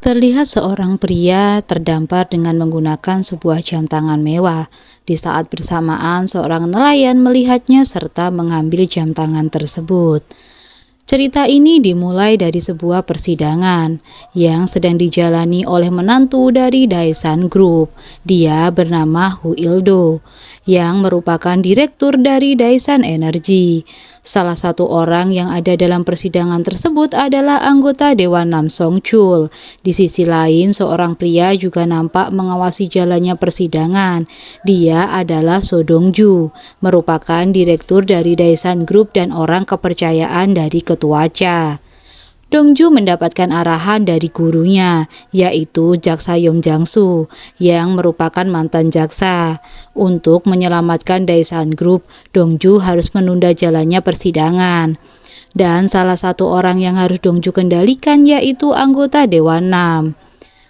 Terlihat seorang pria terdampar dengan menggunakan sebuah jam tangan mewah. Di saat bersamaan, seorang nelayan melihatnya serta mengambil jam tangan tersebut. Cerita ini dimulai dari sebuah persidangan yang sedang dijalani oleh menantu dari Daesan Group. Dia bernama Hu Ildo, yang merupakan direktur dari Daesan Energy. Salah satu orang yang ada dalam persidangan tersebut adalah anggota Dewan Nam Song Chul. Di sisi lain, seorang pria juga nampak mengawasi jalannya persidangan. Dia adalah So Dong Ju, merupakan direktur dari Daesan Group dan orang kepercayaan dari Ketua Cha. Dong Ju mendapatkan arahan dari gurunya, yaitu Jaksa Yom Jang-su, yang merupakan mantan jaksa. Untuk menyelamatkan Daesan Group, Dong Ju harus menunda jalannya persidangan. Dan salah satu orang yang harus Dong Ju kendalikan yaitu anggota Dewan Nam.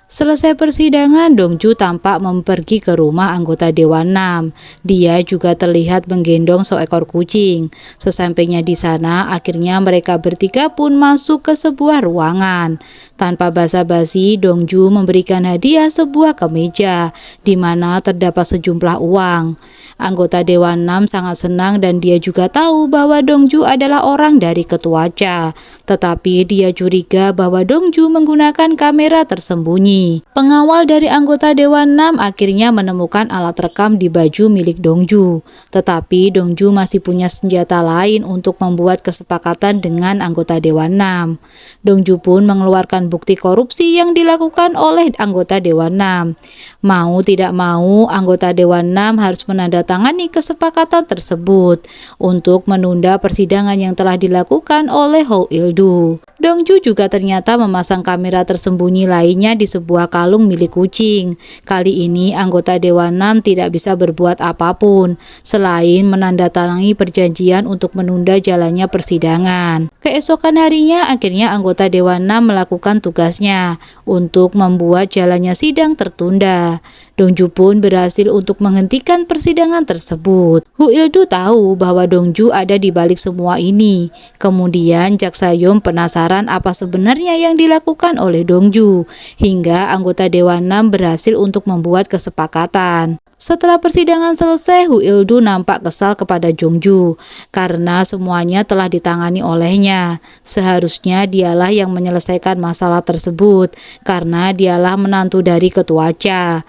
Selesai persidangan, Dong Ju tampak pergi ke rumah anggota Dewan Nam. Dia juga terlihat menggendong seekor kucing. Sesampainya di sana, akhirnya mereka bertiga pun masuk ke sebuah ruangan. Tanpa basa-basi, Dong Ju memberikan hadiah sebuah kemeja, di mana terdapat sejumlah uang. Anggota Dewan Nam sangat senang dan dia juga tahu bahwa Dong Ju adalah orang dari Ketua Cha. Tetapi dia curiga bahwa Dong Ju menggunakan kamera tersembunyi. Pengawal dari anggota Dewan Nam akhirnya menemukan alat rekam di baju milik Dong Ju. Tetapi Dong Ju masih punya senjata lain untuk membuat kesepakatan dengan anggota Dewan Nam. Dong Ju pun mengeluarkan bukti korupsi yang dilakukan oleh anggota Dewan Nam. Mau tidak mau, anggota Dewan Nam harus menandatangani kesepakatan tersebut untuk menunda persidangan yang telah dilakukan oleh Hu Ildo. Dong Ju juga ternyata memasang kamera tersembunyi lainnya di sebuah kalung milik kucing. Kali ini anggota Dewan Nam tidak bisa berbuat apapun selain menandatangani perjanjian untuk menunda jalannya persidangan. Keesokan harinya akhirnya anggota Dewan Nam melakukan tugasnya untuk membuat jalannya sidang tertunda. Dong Ju pun berhasil untuk menghentikan persidangan tersebut. Hu Ildo tahu bahwa Dong Ju ada di balik semua ini. Kemudian Jaksa Yom penasaran apa sebenarnya yang dilakukan oleh Dong Ju, hingga anggota Dewan Nam berhasil untuk membuat kesepakatan. Setelah persidangan selesai, Hu Ildo nampak kesal kepada Dong Ju karena semuanya telah ditangani olehnya. Seharusnya dialah yang menyelesaikan masalah tersebut karena dialah menantu dari Ketua Cha.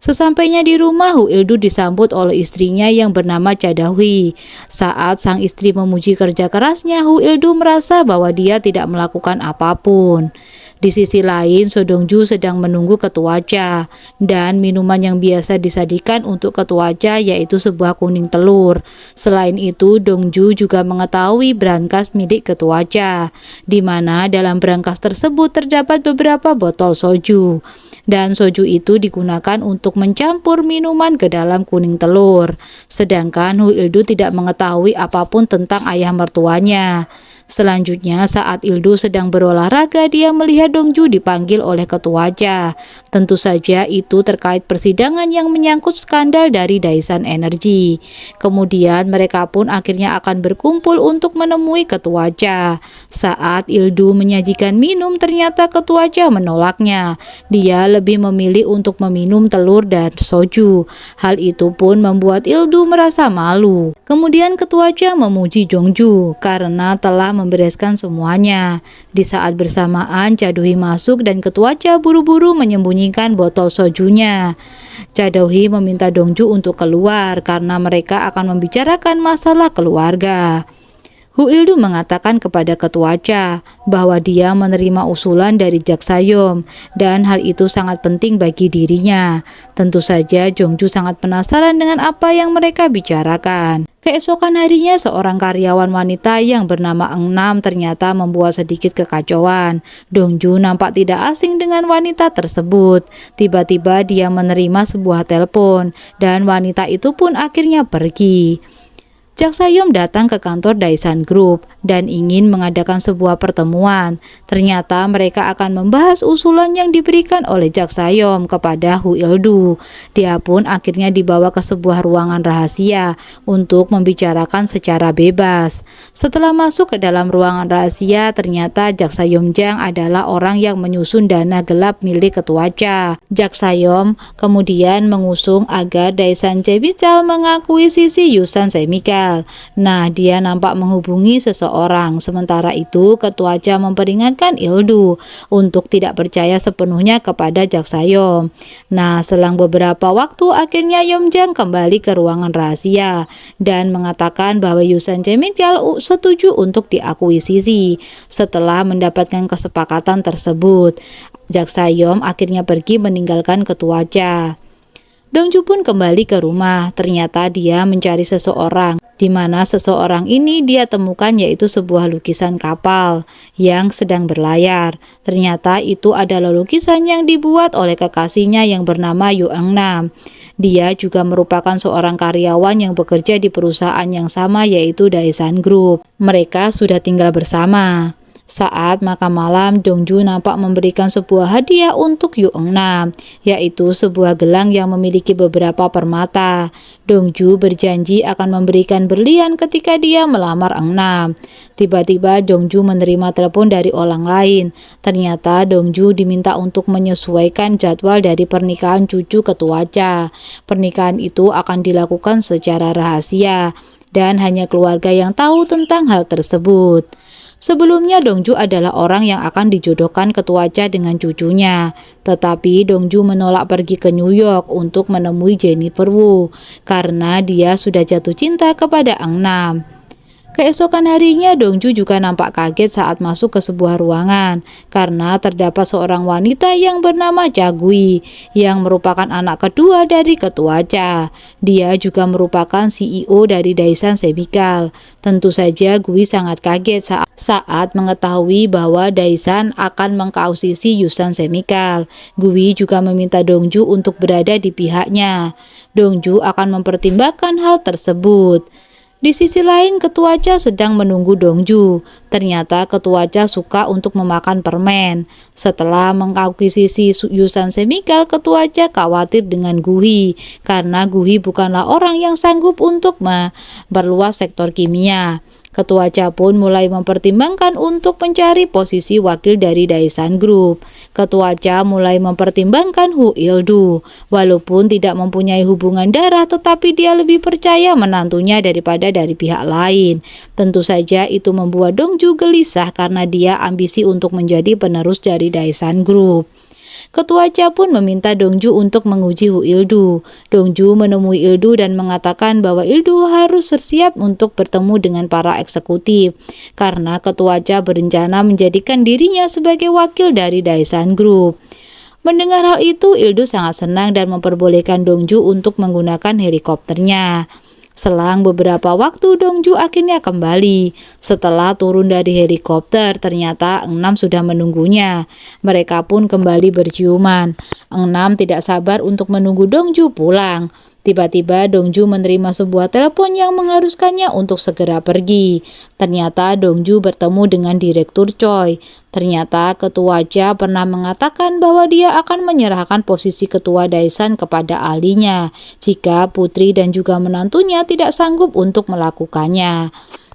Sesampainya di rumah, Hu Ildo disambut oleh istrinya yang bernama Cha Dahui. Saat sang istri memuji kerja kerasnya, Hu Ildo merasa bahwa dia tidak melakukan apapun. Di sisi lain, So Dong Ju sedang menunggu Ketua Cha, dan minuman yang biasa disajikan untuk Ketua Cha yaitu sebuah kuning telur. Selain itu, Dong Ju juga mengetahui brankas milik Ketua Cha, di mana dalam brankas tersebut terdapat beberapa botol soju. Dan soju itu digunakan untuk mencampur minuman ke dalam kuning telur. Sedangkan Hu Ildo tidak mengetahui apapun tentang ayah mertuanya. Selanjutnya, saat Ildo sedang berolahraga, dia melihat Dong Ju dipanggil oleh Ketua Cha. Tentu saja itu terkait persidangan yang menyangkut skandal dari Daesan Energy. Kemudian mereka pun akhirnya akan berkumpul untuk menemui Ketua Cha. Saat Ildo menyajikan minum, ternyata Ketua Cha menolaknya. Dia lebih memilih untuk meminum telur dan soju. Hal itu pun membuat Ildo merasa malu. Kemudian Ketua Cha memuji Dong Ju karena telah membereskan semuanya. Di saat bersamaan, Cha Dahui masuk dan Ketua Cha buru-buru menyembunyikan botol sojunya. Cha Dahui meminta Dong Ju untuk keluar karena mereka akan membicarakan masalah keluarga. Hu Ildo mengatakan kepada Ketua Cha bahwa dia menerima usulan dari Jaksa Yom dan hal itu sangat penting bagi dirinya. Tentu saja Dong Ju sangat penasaran dengan apa yang mereka bicarakan. Keesokan harinya, seorang karyawan wanita yang bernama Eng Nam ternyata membuat sedikit kekacauan. Dong Ju nampak tidak asing dengan wanita tersebut. Tiba-tiba dia menerima sebuah telepon dan wanita itu pun akhirnya pergi. Jak Sayom datang ke kantor Daesan Group dan ingin mengadakan sebuah pertemuan. Ternyata mereka akan membahas usulan yang diberikan oleh Jak Sayom kepada Hu Il-du. Dia pun akhirnya dibawa ke sebuah ruangan rahasia untuk membicarakan secara bebas. Setelah masuk ke dalam ruangan rahasia, ternyata Jak Sayom Jang adalah orang yang menyusun dana gelap milik ketua Cha. Jak Sayom kemudian mengusung agar Daesan Chemical mengakuisisi Yusan Chemical. Nah, dia nampak menghubungi seseorang. Sementara itu, ketua Cha memperingatkan Il-du untuk tidak percaya sepenuhnya kepada Jak Sayom. Nah, selang beberapa waktu, akhirnya Yom Jang kembali ke ruangan rahasia dan mengatakan bahwa Yusan Chemical setuju untuk diakuisisi. Setelah mendapatkan kesepakatan tersebut, Jak Sayom akhirnya pergi meninggalkan ketua Cha. Dongju pun kembali ke rumah. Ternyata dia mencari seseorang, di mana seseorang ini dia temukan yaitu sebuah lukisan kapal yang sedang berlayar. Ternyata itu adalah lukisan yang dibuat oleh kekasihnya yang bernama Yu Engnam. Dia juga merupakan seorang karyawan yang bekerja di perusahaan yang sama yaitu Daesan Group. Mereka sudah tinggal bersama. Saat makan malam, Dongju nampak memberikan sebuah hadiah untuk Yu Engnam, yaitu sebuah gelang yang memiliki beberapa permata. Dongju berjanji akan memberikan berlian ketika dia melamar Engnam. Tiba-tiba Dongju menerima telepon dari orang lain. Ternyata Dongju diminta untuk menyesuaikan jadwal dari pernikahan cucu ketua Cha. Pernikahan itu akan dilakukan secara rahasia dan hanya keluarga yang tahu tentang hal tersebut. Sebelumnya Dongju adalah orang yang akan dijodohkan ketua Cha dengan cucunya. Tetapi Dongju menolak pergi ke New York untuk menemui Jennifer Wu karena dia sudah jatuh cinta kepada Engnam. Keesokan harinya Dongju juga nampak kaget saat masuk ke sebuah ruangan karena terdapat seorang wanita yang bernama Cha Gui yang merupakan anak kedua dari ketua Cha. Dia juga merupakan CEO dari Daesan Chemical. Tentu saja Gui sangat kaget saat mengetahui bahwa Daesan akan mengkausisi Yusan Chemical. Gui juga meminta Dongju untuk berada di pihaknya. Dongju akan mempertimbangkan hal tersebut. Di sisi lain, ketua Cha sedang menunggu Dongju. Ternyata ketua Cha suka untuk memakan permen. Setelah mengakuisisi Yusan Chemical, ketua Cha khawatir dengan Guhi karena Guhi bukanlah orang yang sanggup untuk memperluas sektor kimia. Ketua Cha pun mulai mempertimbangkan untuk mencari posisi wakil dari Daesan Group. Ketua Cha mulai mempertimbangkan Hu Il-du. Walaupun tidak mempunyai hubungan darah, tetapi dia lebih percaya menantunya daripada dari pihak lain. Tentu saja itu membuat Dongju gelisah karena dia ambisi untuk menjadi penerus dari Daesan Group. Ketua Cha pun meminta Dongju untuk menguji Hu Il-du. Dongju menemui Il-du dan mengatakan bahwa Il-du harus bersiap untuk bertemu dengan para eksekutif karena ketua Cha berencana menjadikan dirinya sebagai wakil dari Daesan Group. Mendengar hal itu, Il-du sangat senang dan memperbolehkan Dongju untuk menggunakan helikopternya. Selang beberapa waktu Dongju akhirnya kembali. Setelah turun dari helikopter, ternyata Engnam sudah menunggunya. Mereka pun kembali berciuman. Engnam tidak sabar untuk menunggu Dongju pulang. Tiba-tiba Dongju menerima sebuah telepon yang mengharuskannya untuk segera pergi. Ternyata Dongju bertemu dengan Direktur Choi. Ternyata ketua Cha pernah mengatakan bahwa dia akan menyerahkan posisi ketua Daesan kepada ahlinya jika putri dan juga menantunya tidak sanggup untuk melakukannya.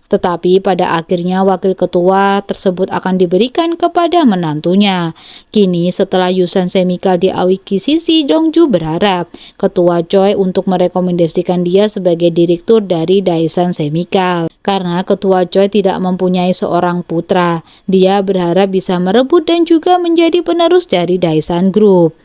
Tetapi pada akhirnya wakil ketua tersebut akan diberikan kepada menantunya. Kini setelah Yusan Chemical diakuisisi, Dongju berharap ketua Choi untuk merekomendasikan dia sebagai direktur dari Daesan Chemical. Karena ketua Choi tidak mempunyai seorang putra, dia berharap bisa merebut dan juga menjadi penerus dari Daesan Group.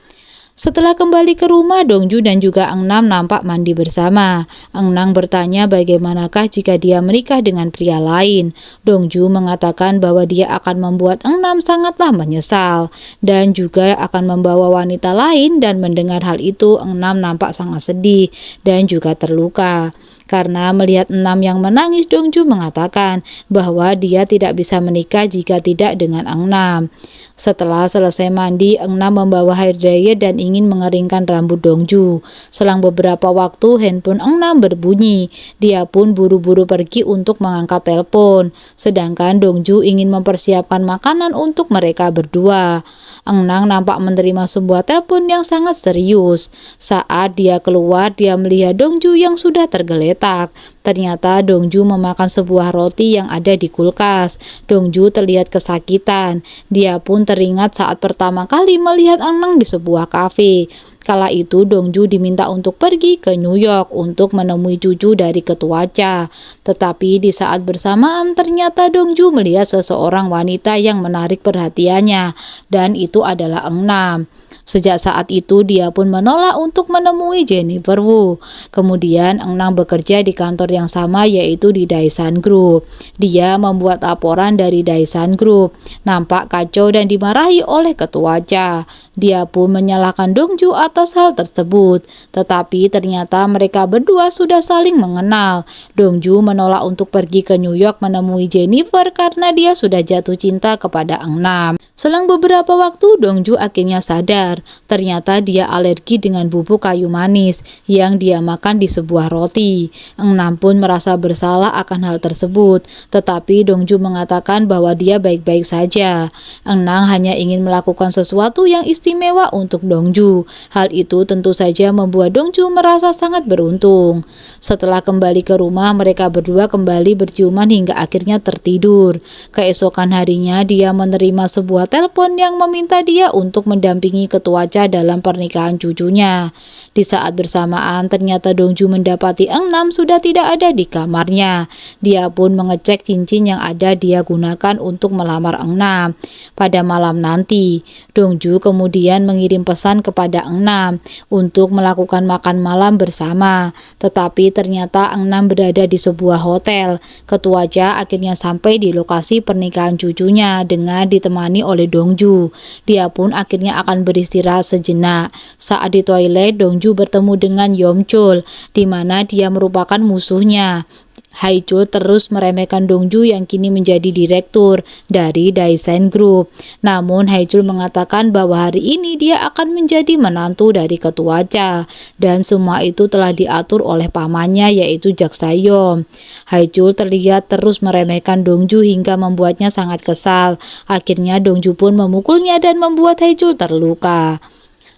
Setelah kembali ke rumah, Dongju dan juga Engnam nampak mandi bersama. Engnam bertanya bagaimanakah jika dia menikah dengan pria lain. Dongju mengatakan bahwa dia akan membuat Engnam sangatlah menyesal dan juga akan membawa wanita lain, dan mendengar hal itu Engnam nampak sangat sedih dan juga terluka. Karena melihat Enam yang menangis, Dongju mengatakan bahwa dia tidak bisa menikah jika tidak dengan Enam. Setelah selesai mandi, Enam membawa hair dryer dan ingin mengeringkan rambut Dongju. Selang beberapa waktu, handphone Enam berbunyi. Dia pun buru-buru pergi untuk mengangkat telepon. Sedangkan Dongju ingin mempersiapkan makanan untuk mereka berdua. Enam nampak menerima sebuah telepon yang sangat serius. Saat dia keluar, dia melihat Dongju yang sudah tergeletak. Ternyata Dongju memakan sebuah roti yang ada di kulkas. Dongju terlihat kesakitan. Dia pun teringat saat pertama kali melihat Enam di sebuah kafe. Kala itu Dongju diminta untuk pergi ke New York untuk menemui cucu dari ketua Cha. Tetapi di saat bersamaan ternyata Dongju melihat seseorang wanita yang menarik perhatiannya, dan itu adalah Enam. Sejak saat itu dia pun menolak untuk menemui Jennifer Wu. Kemudian Enam bekerja di kantor yang sama, yaitu di Daesan Group. Dia membuat laporan dari Daesan Group. Nampak kacau dan dimarahi oleh ketua Cha. Dia pun menyalahkan Dongju atas hal tersebut. Tetapi ternyata mereka berdua sudah saling mengenal. Dongju menolak untuk pergi ke New York menemui Jennifer karena dia sudah jatuh cinta kepada Enam. Selang beberapa waktu Dongju akhirnya sadar. Ternyata dia alergi dengan bubuk kayu manis yang dia makan di sebuah roti. Enam pun merasa bersalah akan hal tersebut, tetapi Dongju mengatakan bahwa dia baik-baik saja. Enam hanya ingin melakukan sesuatu yang istimewa untuk Dongju. Hal itu tentu saja membuat Dongju merasa sangat beruntung. Setelah kembali ke rumah, mereka berdua kembali berciuman hingga akhirnya tertidur. Keesokan harinya dia menerima sebuah telepon yang meminta dia untuk mendampingi ketua Cha dalam pernikahan cucunya. Di saat bersamaan ternyata Dongju mendapati Enam sudah tidak ada di kamarnya. Dia pun mengecek cincin yang ada dia gunakan untuk melamar Enam. Pada malam nanti, Dongju kemudian mengirim pesan kepada Enam untuk melakukan makan malam bersama. Tetapi ternyata Enam berada di sebuah hotel. Ketua Cha akhirnya sampai di lokasi pernikahan cucunya dengan ditemani oleh Dongju. Dia pun akhirnya akan beristirahat sejenak. Saat di toilet, Dongju bertemu dengan Yomchul, di mana dia merupakan musuhnya. Haichul terus meremehkan Dongju yang kini menjadi direktur dari Daesan Group. Namun Haichul mengatakan bahwa hari ini dia akan menjadi menantu dari ketua Cha, dan semua itu telah diatur oleh pamannya, yaitu Jak Sayom. Haichul terlihat terus meremehkan Dongju hingga membuatnya sangat kesal. Akhirnya Dongju pun memukulnya dan membuat Haichul terluka.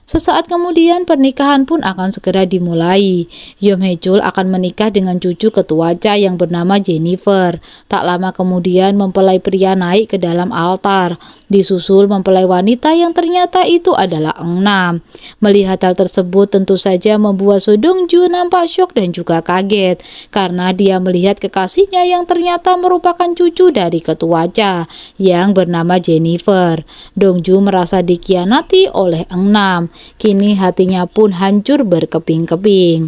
Sesaat kemudian pernikahan pun akan segera dimulai. Yom Hye-chul akan menikah dengan cucu ketua Cha yang bernama Jennifer. Tak lama kemudian mempelai pria naik ke dalam altar, disusul mempelai wanita yang ternyata itu adalah Enam. Melihat hal tersebut tentu saja membuat So Dongju nampak syok dan juga kaget, karena dia melihat kekasihnya yang ternyata merupakan cucu dari ketua Cha yang bernama Jennifer. Dongju merasa dikhianati oleh Enam. Kini hatinya pun hancur berkeping-keping.